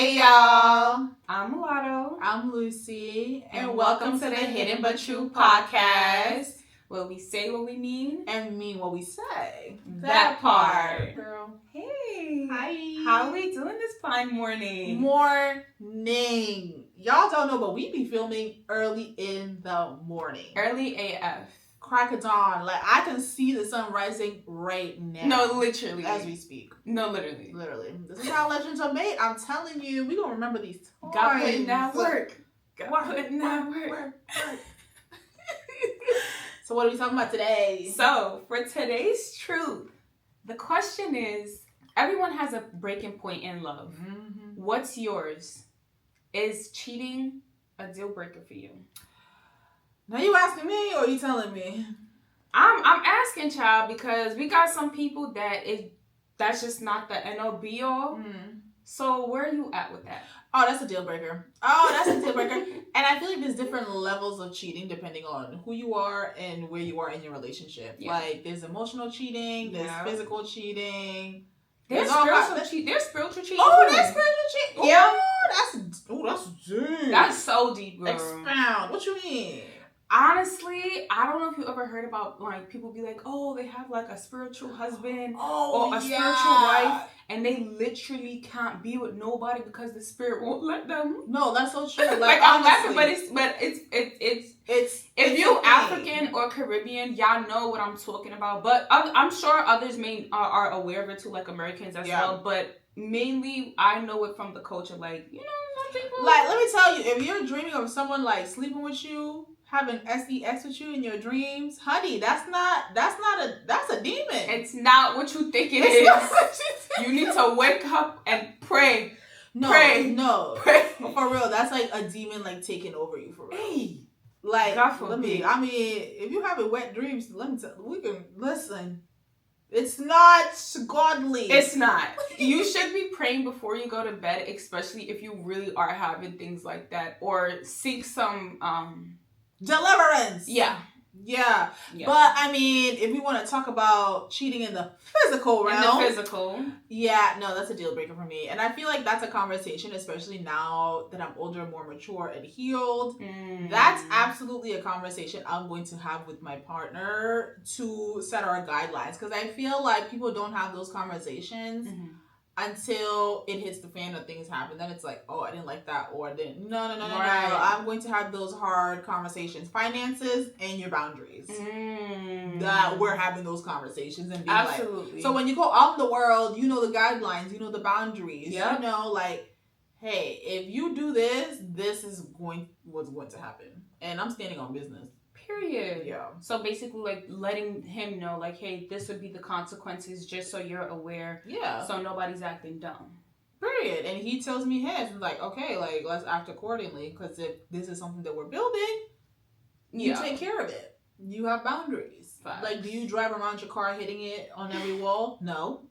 Hey y'all, I'm Mulatto. I'm Lucy, and welcome to the Hidden But True podcast, where we say what we mean and mean what we say. That part. Girl. Hey. Hi. How are we doing this fine morning? Morning. Y'all don't know, but we be filming early in the morning. Early AF. Crack of dawn. Like, I can see the sun rising right now. No, literally. As we speak. No, literally. Literally. This is how legends are made. I'm telling you, we gonna remember these times. God put in that work. God put in that work. So what are we talking about today? So, for today's truth, the question is, everyone has a breaking point in love. Mm-hmm. What's yours? Is cheating a deal breaker for you? Now you asking me or you telling me? I'm asking, child, because we got some people that's just not the NOB all. Mm. So where are you at with that? Oh, that's a deal breaker. And I feel like there's different levels of cheating depending on who you are and where you are in your relationship. Yeah. Like, there's emotional cheating, there's physical cheating. There's spiritual cheating. There's spiritual cheating. Oh, there's spiritual cheating. Yeah. That's deep. That's so deep, bro. Expound. What you mean? Honestly, I don't know if you ever heard about, like, people be like, oh, they have, like, a spiritual husband or a spiritual wife, and they literally can't be with nobody because the spirit won't let them. No, that's so true. Like I'm laughing, but it's if you African or Caribbean, y'all know what I'm talking about. But I'm sure others are aware of it too, like Americans as well. But mainly, I know it from the culture. Like, you know, people. Like, let me tell you, if you're dreaming of someone like sleeping with you, having sex with you in your dreams, honey, that's a demon. It's not what you think it is. You need to wake up and pray. Pray. For real, that's like a demon like taking over you for real. Hey, like, if you having wet dreams, let me tell you, we can listen. It's not godly. It's not. You should be praying before you go to bed, especially if you really are having things like that, or seek some deliverance. Yeah. But I mean, if we want to talk about cheating in the physical realm, yeah, no, that's a deal breaker for me. And I feel like that's a conversation, especially now that I'm older, more mature and healed. That's absolutely a conversation I'm going to have with my partner to set our guidelines, because I feel like people don't have those conversations until it hits the fan or things happen. Then it's like, oh, I didn't like that, or I didn't. No. I'm going to have those hard conversations. Finances and your boundaries. That we're having those conversations and being absolutely. Like, so when you go out in the world, you know the guidelines, you know the boundaries. Yep. You know, like, hey, if you do this, this is what's going to happen. And I'm standing on business. Period. Yeah. So basically, like, letting him know, like, hey, this would be the consequences, just so you're aware. Yeah. So nobody's acting dumb. Period. And he tells me his. And like, okay, like, let's act accordingly. Because if this is something that we're building, you take care of it. You have boundaries. Facts. Like, do you drive around your car hitting it on every wall? No.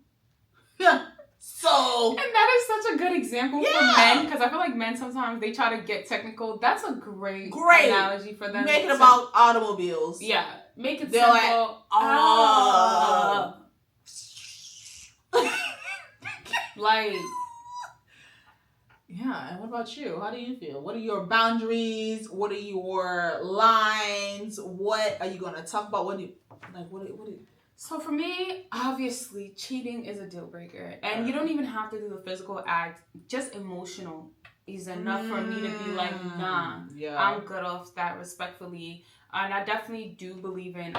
So, and that is such a good example for men, because I feel like men sometimes they try to get technical. That's a great analogy for them. Make it about automobiles. Yeah, make it They're simple. Like, yeah. And what about you? How do you feel? What are your boundaries? What are your lines? What are you gonna talk about? What do you? So for me, obviously, cheating is a deal breaker. And you don't even have to do the physical act. Just emotional is enough for me to be like, nah, I'm good off that, respectfully. And I definitely do believe in,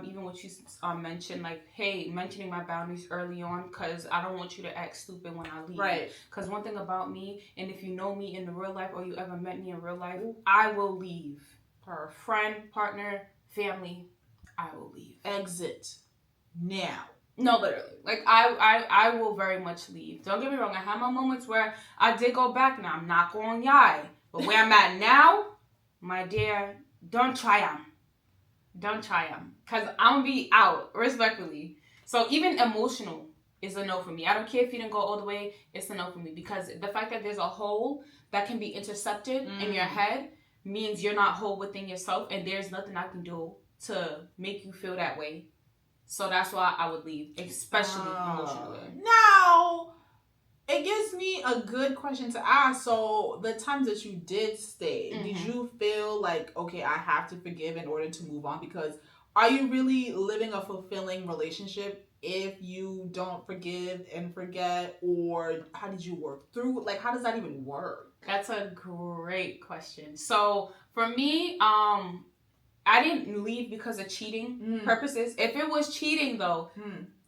even what you mentioned, like, hey, mentioning my boundaries early on, because I don't want you to act stupid when I leave. Right. Because one thing about me, and if you know me in the real life or you ever met me in real life, I will leave. For a friend, partner, family, I will leave. Exit. Now. No, literally. Like, I will very much leave. Don't get me wrong. I have my moments where I did go back. Now, I'm not going yai. But where I'm at now, my dear, don't try them. Don't try them. Because I'm going to be out, respectfully. So, even emotional is a no for me. I don't care if you didn't go all the way. It's a no for me. Because the fact that there's a hole that can be intercepted in your head means you're not whole within yourself. And there's nothing I can do to make you feel that way. So that's why I would leave, especially emotionally. Now, it gives me a good question to ask. So the times that you did stay, did you feel like, okay, I have to forgive in order to move on? Because are you really living a fulfilling relationship if you don't forgive and forget? Or how did you work through? Like, how does that even work? That's a great question. So for me, I didn't leave because of cheating purposes. If it was cheating, though,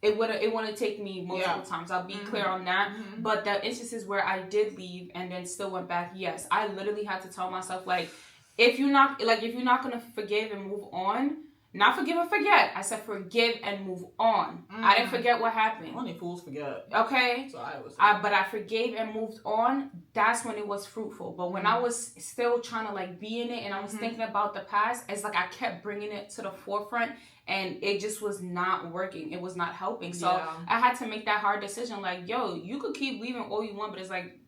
it wouldn't take me multiple times. I'll be clear on that. But the instances where I did leave and then still went back, yes, I literally had to tell myself, like, if you're not gonna forgive and move on. Not forgive and forget. I said forgive and move on. I didn't forget what happened. Only fools forget. Okay. So but I forgave and moved on. That's when it was fruitful. But when I was still trying to like be in it and I was thinking about the past, it's like I kept bringing it to the forefront and it just was not working. It was not helping. So I had to make that hard decision. Like, yo, you could keep leaving all you want, but it's like,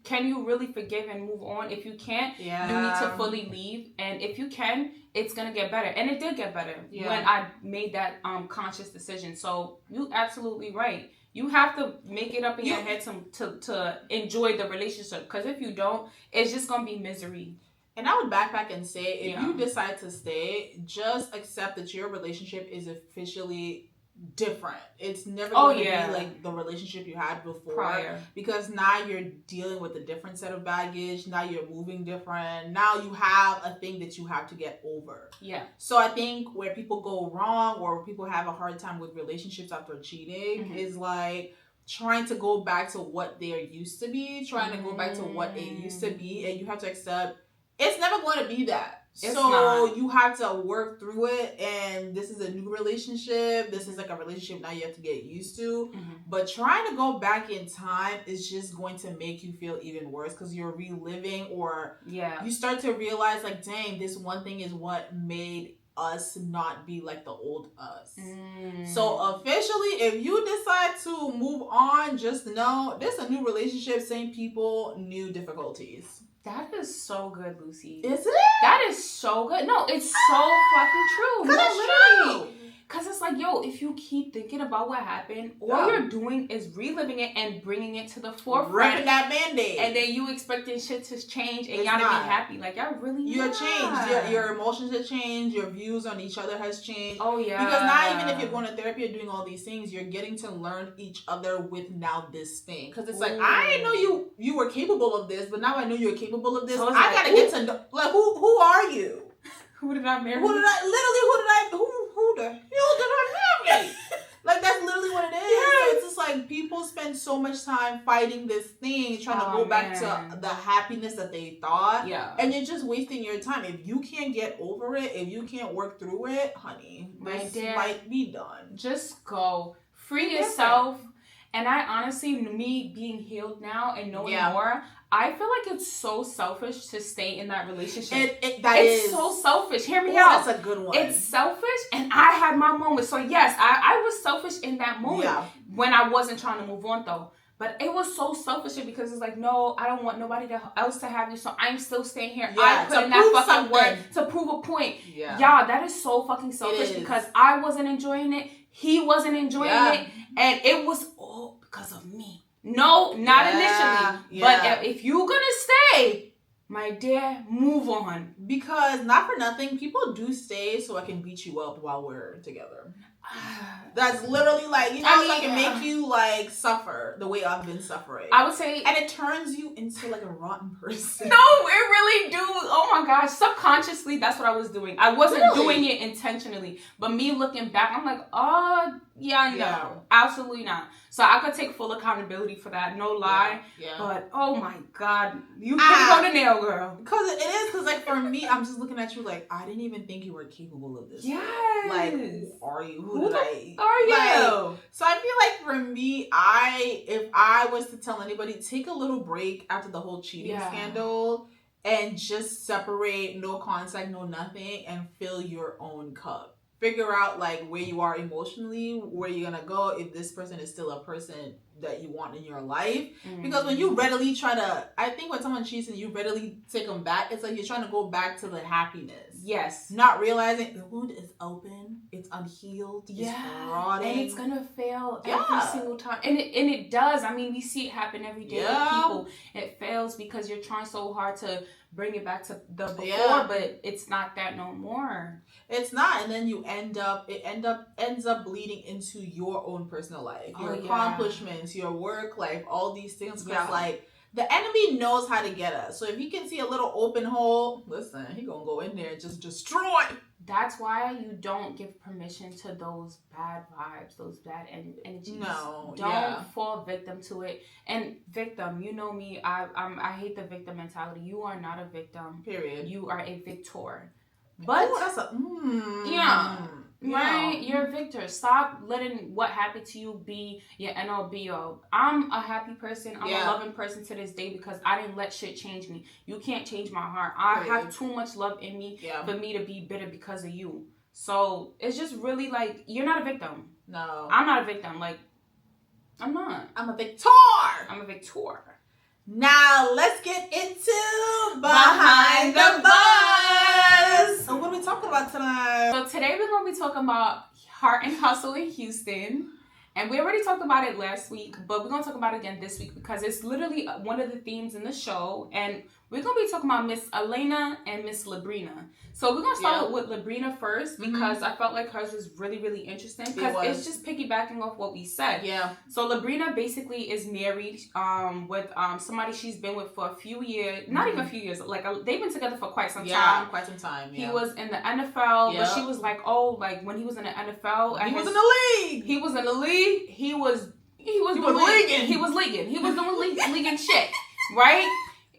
can you really forgive and move on? If you can't, you need to fully leave. And if you can, it's gonna get better. And it did get better when I made that conscious decision. So you're absolutely right. You have to make it up in your head to enjoy the relationship. Because if you don't, it's just gonna be misery. And I would backpack and say, if you decide to stay, just accept that your relationship is officially different. It's never going to be like the relationship you had before. Prior. Because now you're dealing with a different set of baggage. Now you're moving different. Now you have a thing that you have to get over. Yeah. So I think where people go wrong or where people have a hard time with relationships after cheating is like trying to go back to what they're used to be, trying to go back to what it used to be, and you have to accept it's never going to be that. You have to work through it, and this is a new relationship. This is like a relationship now you have to get used to. But trying to go back in time is just going to make you feel even worse because you're reliving or you start to realize like, dang, this one thing is what made us not be like the old us. So officially, if you decide to move on, just know this is a new relationship, same people, new difficulties. That is so good, Lucy. Is it? That is so good. No, it's so fucking true. No, literally. Because it's like, yo, if you keep thinking about what happened, all you're doing is reliving it and bringing it to the forefront. Ripping that Band-Aid. And then you expecting shit to change and y'all to be happy. Like, y'all really You're changed. Your emotions have changed. Your views on each other has changed. Oh, yeah. Because now even if you're going to therapy or doing all these things, you're getting to learn each other with now this thing. Because it's like, I didn't know you were capable of this, but now I know you're capable of this. So I got to get to know, like, who are you? Who did I marry? Who the hell did I marry? Like, that's literally what it is. Yes. So it's just like people spend so much time fighting this thing, trying to go back to the happiness that they thought. Yeah. And you're just wasting your time. If you can't get over it, if you can't work through it, honey, this might be done. Just go. Free yourself. And I honestly, me being healed now and knowing more, I feel like it's so selfish to stay in that relationship. It's so selfish. Hear me out. That's a good one. It's selfish, and I had my moments. So yes, I was selfish in that moment when I wasn't trying to move on though. But it was so selfish because it's like, no, I don't want nobody else to have you, so I'm still staying here. I put in that fucking work to prove a point. Yeah, that is so fucking selfish because I wasn't enjoying it. He wasn't enjoying it. And it was all because of me. No, not initially. Yeah. But if you're going to stay, my dear, move on. Because not for nothing, people do stay so I can beat you up while we're together. That's literally like, so I can make you like suffer the way I've been suffering. I would say, and it turns you into like a rotten person. No, it really do. Oh my gosh, subconsciously, that's what I was doing. I wasn't doing it intentionally, but me looking back, I'm like, oh yeah, no, absolutely not. So I could take full accountability for that, no lie. Yeah. But oh my God, you couldn't go to nail, girl. Because it is, because like for me, I'm just looking at you like, I didn't even think you were capable of this. Yes. Like, who are you? Who are you? Like, so I feel like for me, if I was to tell anybody, take a little break after the whole cheating scandal and just separate, no contact, no nothing, and fill your own cup. Figure out like where you are emotionally, where you're gonna go. If this person is still a person that you want in your life. Because when you readily try to, I think when someone cheats and you readily take them back, it's like you're trying to go back to the happiness. Yes. Not realizing the wound is open, it's unhealed, it's rotting. And it's gonna fail every single time. And it does. I mean, we see it happen every day with people. It fails because you're trying so hard to bring it back to the before, but it's not that no more. It's not, and then ends up bleeding into your own personal life, your accomplishments, your work life, all these things. Because like the enemy knows how to get us. So if he can see a little open hole, listen, he gonna go in there and just destroy. That's why you don't give permission to those bad vibes, those bad energies. No, don't fall victim to it. And victim, you know me, I hate the victim mentality. You are not a victim. Period. You are a victor. But that's a right? You're a victor. Stop letting what happened to you be your end all be all. I'm a happy person. I'm a loving person to this day because I didn't let shit change me. You can't change my heart. I have too much love in me for me to be bitter because of you. So it's just really like, you're not a victim. No. I'm not a victim. Like, I'm not. I'm a victor. I'm a victor. Now let's get into Behind the Buzz. So what are we talking about tonight? So today we're going to be talking about Heart and Hustle in Houston. And we already talked about it last week, but we're going to talk about it again this week because it's literally one of the themes in the show. And we're going to be talking about Miss Elena and Miss Labrina. So we're going to start with Labrina first because I felt like hers was really, really interesting because it's just piggybacking off what we said. Yeah. So Labrina basically is married with somebody she's been with for a few years. Not even a few years. Like they've been together for quite some time. Yeah, quite some time. Yeah. He was in the NFL, but she was like, oh, like when he was in the NFL. He was in the league. He was in the league. He was leaguing. He was leaguing. He was doing leaguing shit. Right?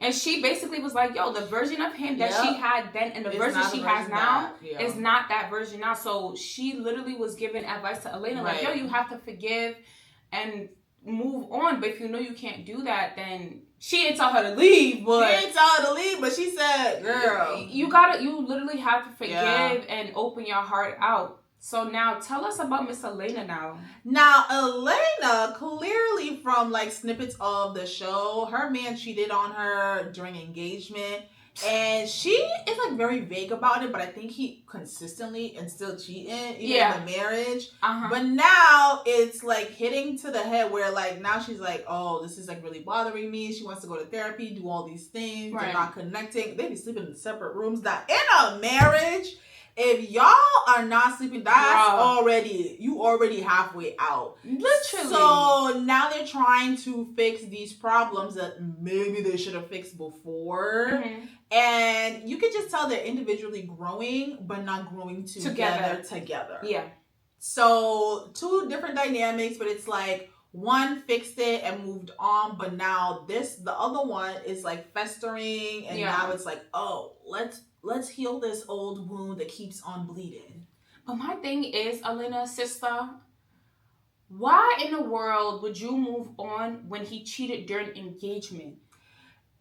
And she basically was like, yo, the version of him that she had then and the version she has now is not that version now. So she literally was giving advice to Elena, like, yo, you have to forgive and move on. But if you know you can't do that, then she didn't tell her to leave. But she didn't tell her to leave, but she said, girl, you literally have to forgive and open your heart out. So now tell us about Miss Elena now. Now, Elena, clearly from like snippets of the show, her man cheated on her during engagement. And she is like very vague about it, but I think he consistently and still cheating, even in the marriage. But now it's like hitting to the head where like now she's like, oh, this is like really bothering me. She wants to go to therapy, do all these things. They're not connecting. They be sleeping in separate rooms. Now in a marriage, if y'all are not sleeping, that's you already halfway out. Literally. So now they're trying to fix these problems that maybe they should have fixed before. And you can just tell they're individually growing, but not growing together. Yeah. So 2 different dynamics, but it's like one fixed it and moved on, but now the other one is like festering, and now it's like, oh, let's heal this old wound that keeps on bleeding. But my thing is, Elena, sister, why in the world would you move on when he cheated during engagement?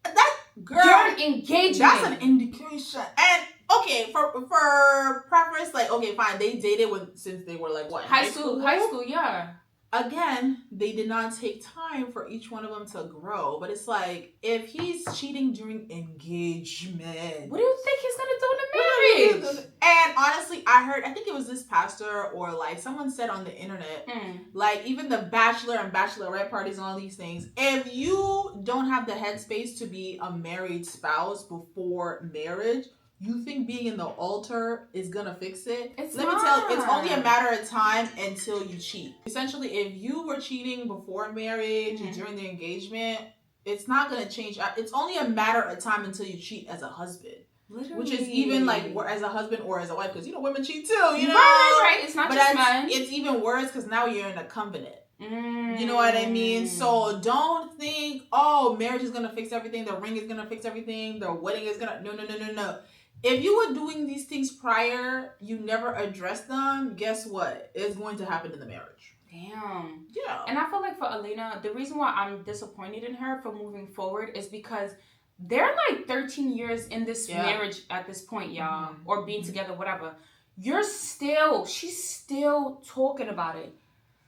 That girl, during engagement, that's an indication. And okay, for preference, like okay, fine, they dated since they were like what, high school, yeah. Again, they did not take time for each one of them to grow. But it's like, if he's cheating during engagement, what do you think he's gonna do in the marriage? And honestly, I think it was this pastor or like someone said on the internet, like even the bachelor and bachelorette parties and all these things, if you don't have the headspace to be a married spouse before marriage, you think being in the altar is gonna fix it? Let me tell you, it's only a matter of time until you cheat. Essentially, if you were cheating before marriage and during the engagement, it's not gonna change. It's only a matter of time until you cheat as a husband. Literally. Which is even like as a husband or as a wife, because women cheat too. Right. It's not just men. It's even worse because now you're in a covenant. You know what I mean? So don't think, oh, marriage is gonna fix everything. The ring is gonna fix everything. The wedding is gonna no. If you were doing these things prior, you never addressed them, guess what? It's going to happen in the marriage. Damn. Yeah. And I feel like for Elena, the reason why I'm disappointed in her for moving forward is because they're like 13 years in this marriage at this point, y'all. Or being together, whatever. She's still talking about it.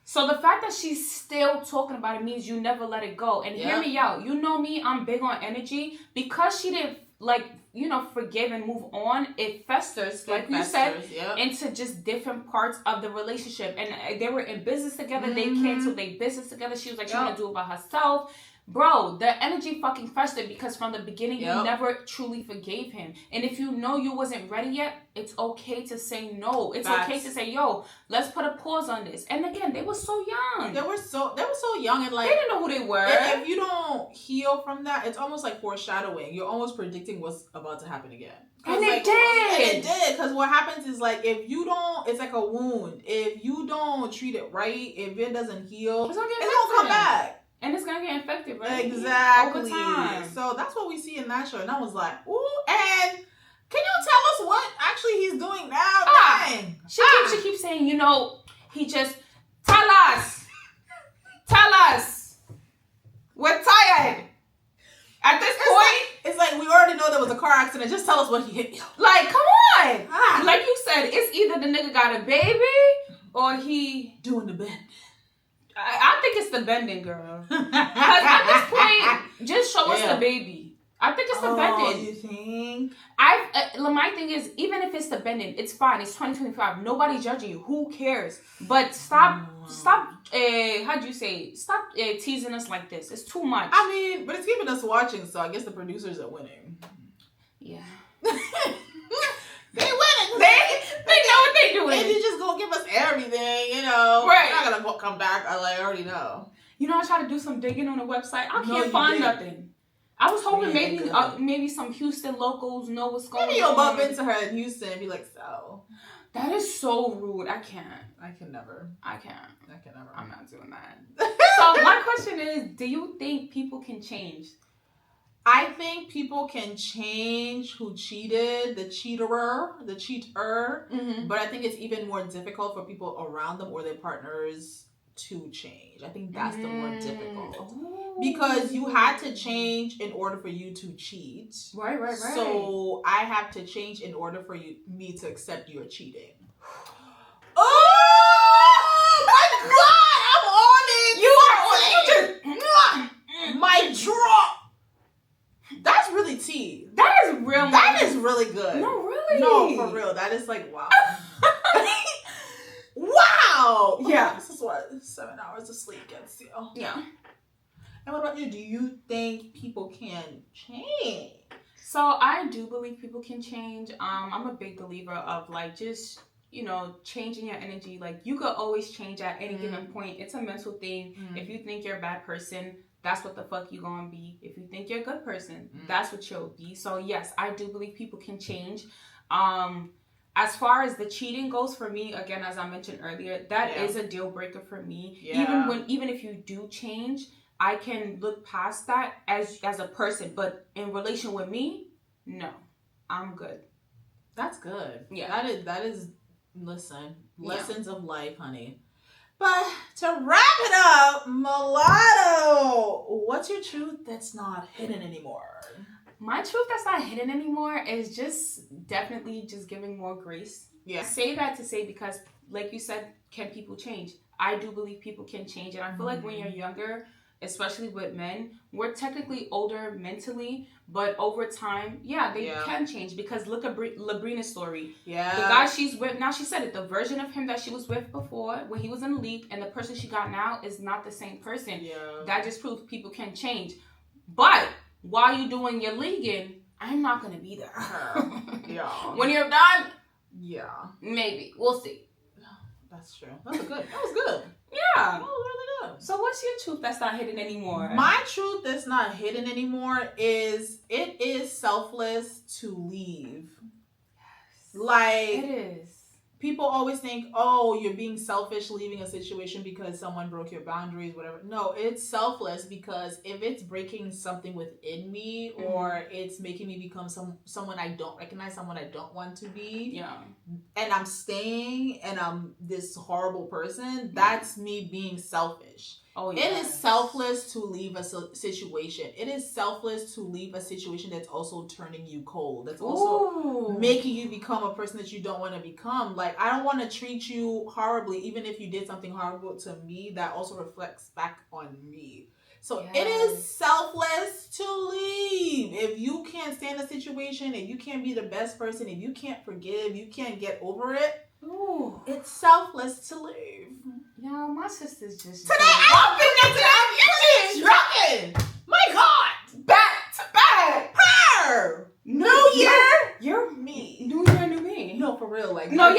So the fact that she's still talking about it means you never let it go. And hear me out. You know me, I'm big on energy. Because she didn't, forgive and move on, it festers, you said, into just different parts of the relationship. And they were in business together. They canceled their business together. She was like, she want to do it by herself. Bro, the energy fucking festered because from the beginning you never truly forgave him. And if you know you wasn't ready yet, it's okay to say no. It's okay to say, yo, let's put a pause on this. And again, they were so young. They were so young, and like they didn't know who they were. If you don't heal from that, it's almost like foreshadowing. You're almost predicting what's about to happen again. And it did. It did. Because what happens is, like, if you don't, it's like a wound. If you don't treat it right, if it doesn't heal, it's gonna come back. And it's gonna get infected, right? Exactly. Over time. So that's what we see in that show. And I was like, ooh, and can you tell us what actually he's doing now? She keeps saying, he just, tell us. We're tired. At this point, it's like we already know there was a car accident. Just tell us what he hit you. Like, come on. Like you said, it's either the nigga got a baby or he doing the bend. I think it's the bending, girl. Because at this point, just show us the baby. I think it's the bending. You think? My thing is, even if it's the bending, it's fine. It's 2025. Nobody's judging you. Who cares? But stop, how'd you say? Stop teasing us like this. It's too much. I mean, but it's keeping us watching, so I guess the producers are winning. Yeah. They winning. They know what they doing. If you just gonna give us everything, right? We're not gonna come back. I already know. I tried to do some digging on the website. I can't find nothing. I was hoping maybe some Houston locals know what's going on. Maybe you'll bump into her in Houston and be like, so. That is so rude. I can't. I can never. I can't. I'm not doing that. So my question is, do you think people can change? I think people can change who cheated, the cheater, but I think it's even more difficult for people around them or their partners to change. I think that's the more difficult. Because you had to change in order for you to cheat. Right. So I have to change in order for me to accept you're cheating. Oh my God! I'm on it! My drop! That's really tea. That is real. That is really good. No, really. No, for real. That is like, wow. Wow. Yeah. This is what 7 hours of sleep gets you. Yeah. And what about you? Do you think people can change? So I do believe people can change. I'm a big believer of just changing your energy. Like, you could always change at any given point. It's a mental thing. If you think you're a bad person, that's what the fuck you gonna be. If you think you're a good person, that's what you'll be. So yes, I do believe people can change. As far as the cheating goes, for me, again, as I mentioned earlier, that is a deal breaker for me. Yeah. Even if you do change, I can look past that as a person. But in relation with me, no, I'm good. That's good. Yeah. That is lessons of life, honey. But to wrap it up, Mulatto, what's your truth that's not hidden anymore? My truth that's not hidden anymore is definitely giving more grace. Yeah. I say that to say because, like you said, can people change? I do believe people can change. And I feel like when you're younger, especially with men, we're technically older mentally, but over time, they can change. Because look at Labrina's story. Yeah. The guy she's with, now she said it, the version of him that she was with before, when he was in the league, and the person she got now is not the same person. Yeah. That just proves people can change. But while you're doing your leaguing, I'm not going to be there. Yeah. When you're done, maybe. We'll see. That's true. That was good. Yeah. That was really good. So what's your truth that's not hidden anymore? My truth that's not hidden anymore is it is selfless to leave. Yes. Like, it is. People always think, oh, you're being selfish leaving a situation because someone broke your boundaries, whatever. No, it's selfless because if it's breaking something within me or it's making me become someone I don't recognize, someone I don't want to be, and I'm staying and I'm this horrible person, that's me being selfish. Oh, yes. It is selfless to leave a situation. It is selfless to leave a situation that's also turning you cold. That's also making you become a person that you don't want to become. Like, I don't want to treat you horribly, even if you did something horrible to me. That also reflects back on me. So it is selfless to leave. If you can't stand a situation, if you can't be the best person, if you can't forgive, you can't get over it, it's selfless to leave. Yo, my sister's just today. I'm drunken. My God, back to back. Her. New Year. You're me. New Year, new me. No, for real. Like no,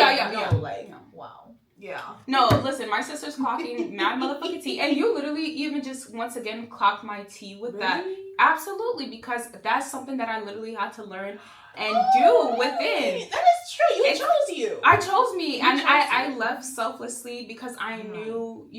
wow. Yeah. No, listen, my sister's clocking mad motherfucking tea, and you literally even just once again clocked my tea with that. Absolutely, because that's something that I literally had to learn and do within. That is true. You chose you. I chose me, and I left selflessly because I knew,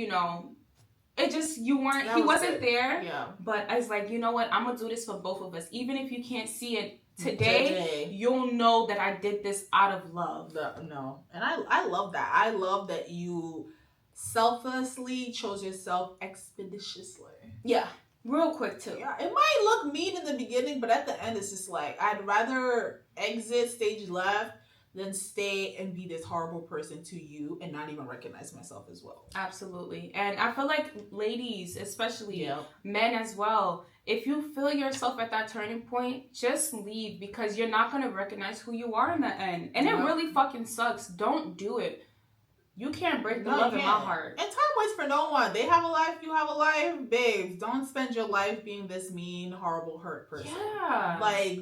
it just he wasn't there. Yeah. But I was like, you know what? I'm gonna do this for both of us, even if you can't see it today. You'll know that I did this out of love. No, and I love that. I love that you selflessly chose yourself expeditiously. Yeah. Real quick too. Yeah, it might look mean in the beginning, but at the end it's just like I'd rather exit stage left than stay and be this horrible person to you and not even recognize myself as well. Absolutely. And I feel like ladies, especially men as well, if you feel yourself at that turning point, just leave, because you're not going to recognize who you are in the end. And it really fucking sucks. Don't do it. You can't break the love in my heart. And time waits for no one. They have a life, you have a life. Babes, don't spend your life being this mean, horrible, hurt person. Yeah. Like,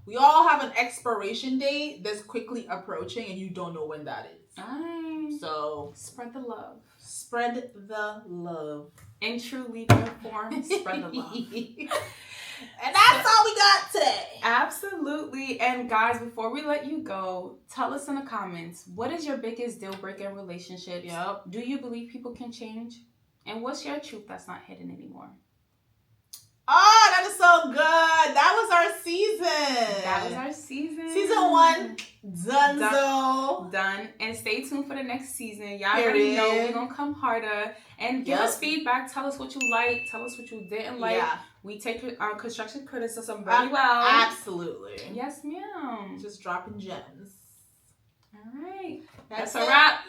we all have an expiration date that's quickly approaching, and you don't know when that is. So spread the love. Spread the love. In true Libra form, spread the love. And that's all we got today. Absolutely. And guys, before we let you go, tell us in the comments, what is your biggest deal breaker in relationships? Yep. Do you believe people can change? And what's your truth that's not hidden anymore? Oh, that is so good. That was our season. Season 1. Done. And stay tuned for the next season. Y'all already know we're going to come harder. And give us feedback. Tell us what you liked. Tell us what you didn't like. Yeah. We take construction criticism very well. Absolutely. Yes, ma'am. Just dropping gems. All right. That's a wrap.